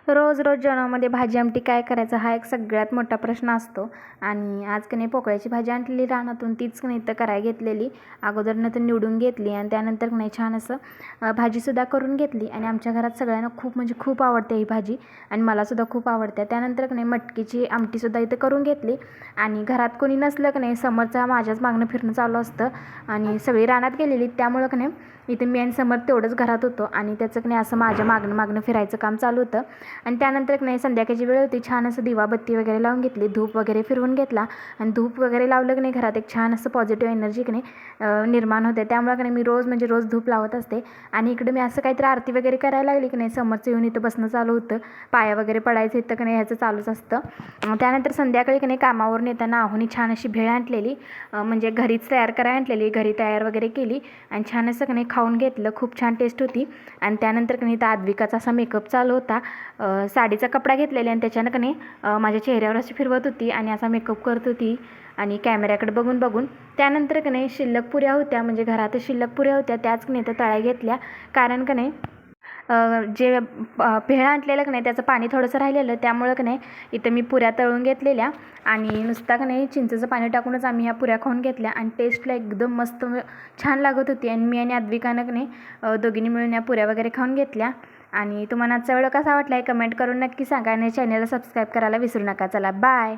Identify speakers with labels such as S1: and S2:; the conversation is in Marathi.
S1: रोज रोज जेवणामध्ये भाजी आमटी काय करायचं हा एक सगळ्यात मोठा प्रश्न असतो. आणि आज की नाही पोकळ्याची भाजी आणलेली रानातून, तीच की नाही तर करायला घेतलेली. अगोदरनं तर निवडून घेतली आणि त्यानंतर की नाही छान असं भाजीसुद्धा करून घेतली. आणि आमच्या घरात सगळ्यांना खूप म्हणजे खूप आवडते ही भाजी आणि मलासुद्धा खूप आवडते. त्यानंतर की नाही मटकीची आमटीसुद्धा इथं करून घेतली. आणि घरात कोणी नसलं की नाही समोरचा माझ्याच मागणं फिरणं चालू असतं आणि सगळी रानात गेलेली, त्यामुळं की नाही इथे मी आणि समोर तेवढंच घरात होतो आणि त्याचं की नाही असं माझ्या मागणं फिरायचं काम चालू होतं. आणि त्यानंतर की नाही संध्याकाळची वेळ होती, छान असं दिवाबत्ती वगैरे लावून घेतली, धूप वगैरे फिरवून घेतला. आणि धूप वगैरे लावलं की नाही घरात एक छान असं पॉझिटिव्ह एनर्जी की नाही निर्माण होते. त्यामुळे की नाही मी रोज धूप लावत असते. आणि इकडे मी असं काहीतरी आरती वगैरे करायला लागली की नाही समोरचं येऊन इथं बसणं चालू होतं, पाया वगैरे पडायचं इथं की नाही ह्याचं चालूच असतं. त्यानंतर संध्याकाळी की नाही कामावरून येताना आहोनी छान अशी भेळ आणलेली, म्हणजे घरीच तयार करायला आणलेली, घरी तयार वगैरे केली आणि छान असं की नाही खाऊन घेतलं. खूप छान टेस्ट होती. आणि त्यानंतर की नाही तर आद्विकाचा असा मेकअप चालू होता. साडीचा कपडा घेतलेला आणि त्याच्यानं की नाही माझ्या चेहऱ्यावर अशी फिरवत होती आणि असा मेकअप करत होती आणि कॅमेऱ्याकडे बघून बघून. त्यानंतर की नाही शिल्लक पुऱ्या होत्या, म्हणजे घरातच शिल्लक पुऱ्या होत्या, त्याच की नाही तर तळ्या घेतल्या. कारण की नाही जे भेळ आणलेलं की नाही त्याचं पाणी थोडंसं राहिलेलं, त्यामुळं की नाही इथं मी पुऱ्या तळून घेतलेल्या आणि नुसता की नाही चिंचेचं पाणी टाकूनच आम्ही ह्या पुऱ्या खाऊन घेतल्या. आणि टेस्टला एकदम मस्त छान लागत होती. आणि मी आणि अद्विकानं की नाही दोघींनी मिळून या पुऱ्या वगैरे खाऊन घेतल्या. आणि तुम्हाला आजचा व्हिडिओ कसा वाटला आहे कमेंट करून नक्की सांगा आणि चॅनलला सबस्क्राईब करायला विसरू नका. चला बाय.